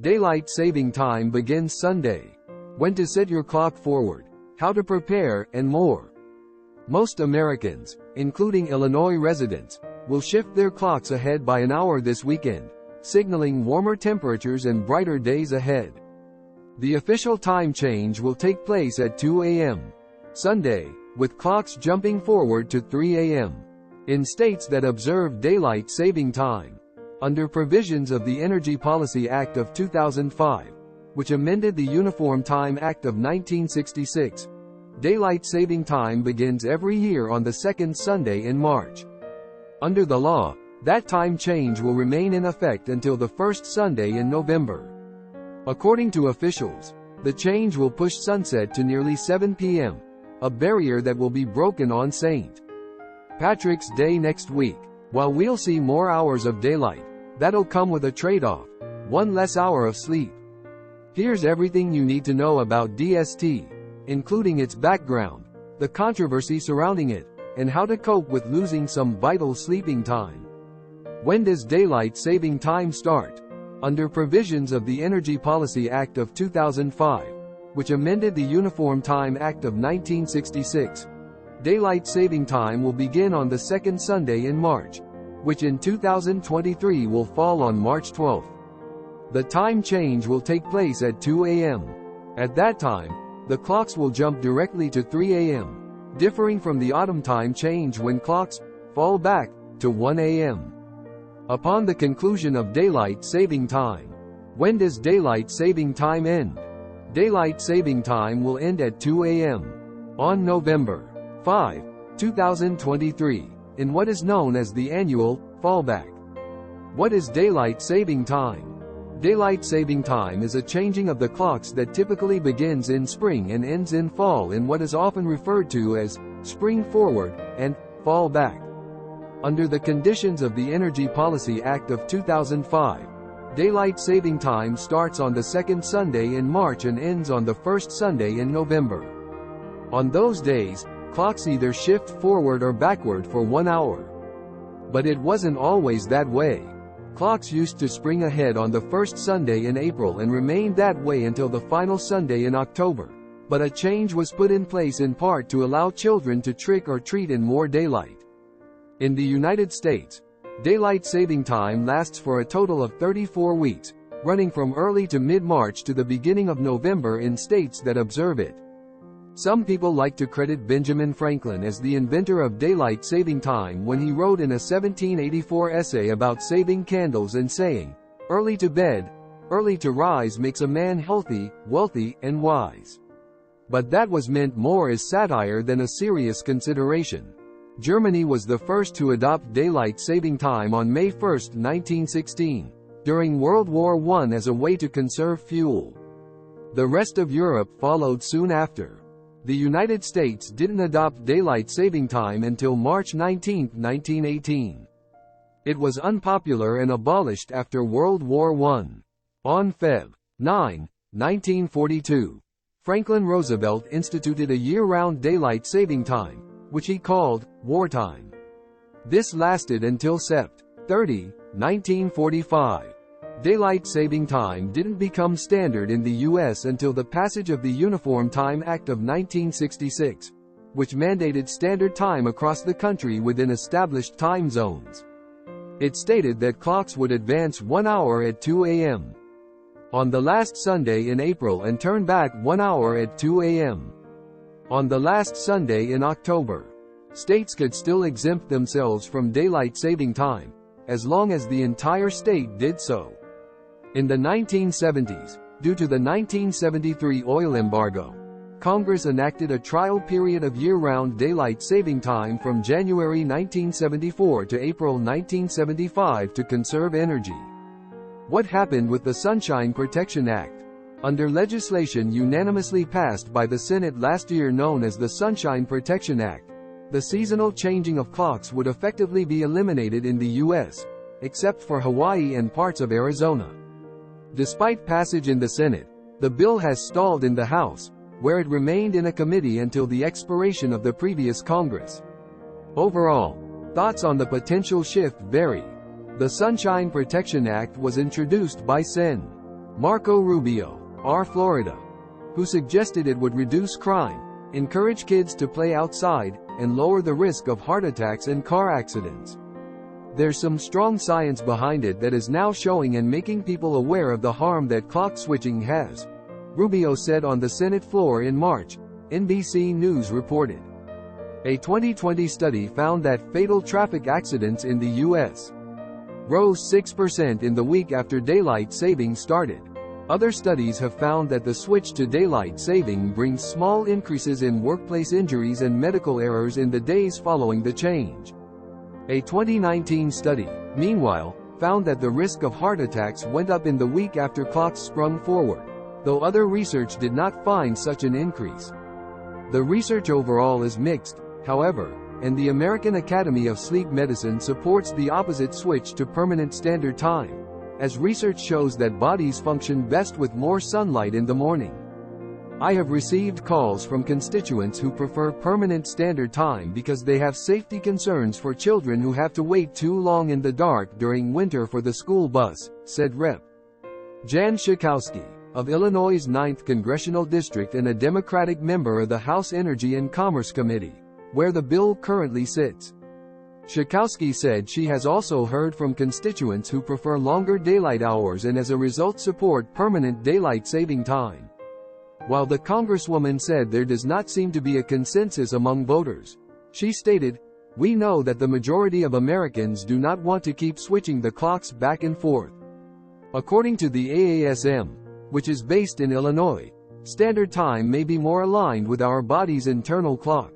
Daylight saving time begins Sunday. When to set your clock forward, how to prepare, and more. Most Americans, including Illinois residents, will shift their clocks ahead by an hour this weekend, signaling warmer temperatures and brighter days ahead. The official time change will take place at 2 a.m. Sunday, with clocks jumping forward to 3 a.m. in states that observe daylight saving time. Under provisions of the Energy Policy Act of 2005, which amended the Uniform Time Act of 1966, daylight saving time begins every year on the second Sunday in March. Under the law, that time change will remain in effect until the first Sunday in November. According to officials, the change will push sunset to nearly 7 p.m., a barrier that will be broken on St. Patrick's Day next week. While we'll see more hours of daylight, that'll come with a trade-off: one less hour of sleep. Here's everything you need to know about DST, including its background, the controversy surrounding it, and how to cope with losing some vital sleeping time. When does daylight saving time start? Under provisions of the Energy Policy Act of 2005, which amended the Uniform Time Act of 1966, daylight saving time will begin on the second Sunday in March, which in 2023 will fall on March 12. The time change will take place at 2 a.m. At that time, the clocks will jump directly to 3 a.m., differing from the autumn time change when clocks fall back to 1 a.m. Upon the conclusion of daylight saving time. When does daylight saving time end? Daylight saving time will end at 2 a.m. on November 5, 2023, in what is known as the annual fallback. What is daylight saving time? Daylight saving time is a changing of the clocks that typically begins in spring and ends in fall in what is often referred to as spring forward and fall back. Under the conditions of the Energy Policy Act of 2005, daylight saving time starts on the second Sunday in March and ends on the first Sunday in November. On those days, clocks either shift forward or backward for 1 hour. But it wasn't always that way. Clocks used to spring ahead on the first Sunday in April and remained that way until the final Sunday in October. But a change was put in place in part to allow children to trick or treat in more daylight. In the United States, daylight saving time lasts for a total of 34 weeks, running from early to mid-March to the beginning of November in states that observe it. Some people like to credit Benjamin Franklin as the inventor of daylight saving time when he wrote in a 1784 essay about saving candles and saying, "Early to bed, early to rise makes a man healthy, wealthy, and wise." But that was meant more as satire than a serious consideration. Germany was the first to adopt daylight saving time on May 1, 1916, during World War I as a way to conserve fuel. The rest of Europe followed soon after. The United States didn't adopt daylight saving time until March 19, 1918. It was unpopular and abolished after World War I. On Feb. 9, 1942, Franklin Roosevelt instituted a year-round daylight saving time, which he called wartime. This lasted until Sept. 30, 1945. Daylight saving time didn't become standard in the U.S. until the passage of the Uniform Time Act of 1966, which mandated standard time across the country within established time zones. It stated that clocks would advance 1 hour at 2 a.m. on the last Sunday in April and turn back 1 hour at 2 a.m. on the last Sunday in October. States could still exempt themselves from daylight saving time, as long as the entire state did so. In the 1970s, due to the 1973 oil embargo, Congress enacted a trial period of year-round daylight saving time from January 1974 to April 1975 to conserve energy. What happened with the Sunshine Protection Act? Under legislation unanimously passed by the Senate last year known as the Sunshine Protection Act, the seasonal changing of clocks would effectively be eliminated in the U.S., except for Hawaii and parts of Arizona. Despite passage in the Senate, the bill has stalled in the House, where it remained in a committee until the expiration of the previous Congress. Overall, thoughts on the potential shift vary. The Sunshine Protection Act was introduced by Sen. Marco Rubio, Florida, who suggested it would reduce crime, encourage kids to play outside, and lower the risk of heart attacks and car accidents. There's some strong science behind it that is now showing and making people aware of the harm that clock switching has, Rubio said on the Senate floor in March, NBC News reported. A 2020 study found that fatal traffic accidents in the U.S. rose 6% in the week after daylight saving started. Other studies have found that the switch to daylight saving brings small increases in workplace injuries and medical errors in the days following the change. A 2019 study, meanwhile, found that the risk of heart attacks went up in the week after clocks sprung forward, though other research did not find such an increase. The research overall is mixed, however, and the American Academy of Sleep Medicine supports the opposite switch to permanent standard time, as research shows that bodies function best with more sunlight in the morning. I have received calls from constituents who prefer permanent standard time because they have safety concerns for children who have to wait too long in the dark during winter for the school bus, said Rep. Jan Schakowsky, of Illinois' 9th Congressional District and a Democratic member of the House Energy and Commerce Committee, where the bill currently sits. Schakowsky said she has also heard from constituents who prefer longer daylight hours and as a result support permanent daylight saving time. While the Congresswoman said there does not seem to be a consensus among voters, she stated, "We know that the majority of Americans do not want to keep switching the clocks back and forth." According to the AASM, which is based in Illinois, standard time may be more aligned with our body's internal clock.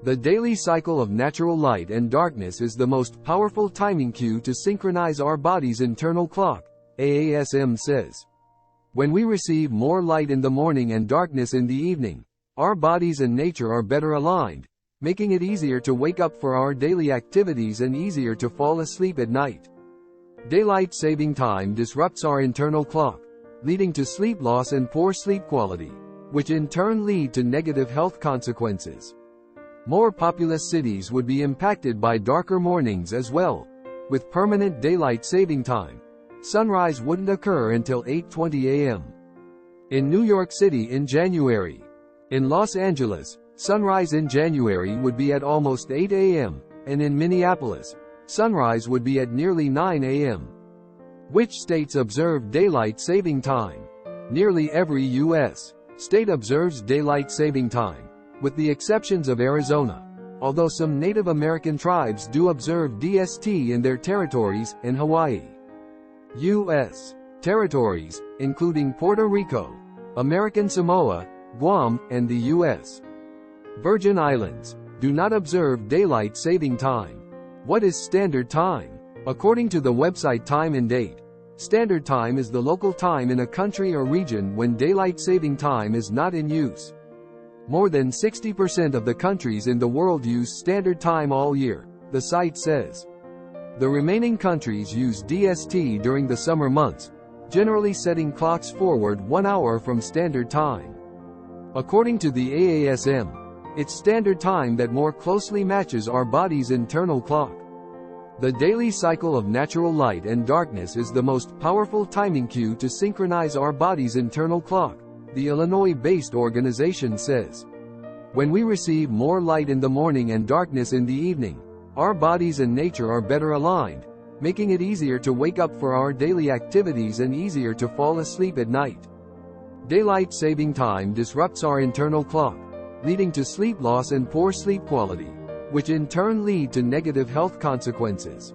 The daily cycle of natural light and darkness is the most powerful timing cue to synchronize our body's internal clock, AASM says. When we receive more light in the morning and darkness in the evening, our bodies and nature are better aligned, making it easier to wake up for our daily activities and easier to fall asleep at night. Daylight saving time disrupts our internal clock, leading to sleep loss and poor sleep quality, which in turn lead to negative health consequences. More populous cities would be impacted by darker mornings as well. With permanent daylight saving time, sunrise wouldn't occur until 8:20 a.m. in New York City in January. In Los Angeles, sunrise in January would be at almost 8 a.m., and in Minneapolis, sunrise would be at nearly 9 a.m. Which states observe daylight saving time? Nearly every U.S. state observes daylight saving time, with the exceptions of Arizona, although some Native American tribes do observe DST in their territories, and Hawaii. U.S. territories, including Puerto Rico, American Samoa, Guam, and the U.S. Virgin Islands, do not observe daylight saving time. What is standard time? According to the website Time and Date, standard time is the local time in a country or region when daylight saving time is not in use. More than 60% of the countries in the world use standard time all year, the site says. The remaining countries use DST during the summer months, generally setting clocks forward 1 hour from standard time. According to the AASM, it's standard time that more closely matches our body's internal clock. The daily cycle of natural light and darkness is the most powerful timing cue to synchronize our body's internal clock, the Illinois-based organization says. When we receive more light in the morning and darkness in the evening, our bodies and nature are better aligned, making it easier to wake up for our daily activities and easier to fall asleep at night. Daylight saving time disrupts our internal clock, leading to sleep loss and poor sleep quality, which in turn lead to negative health consequences.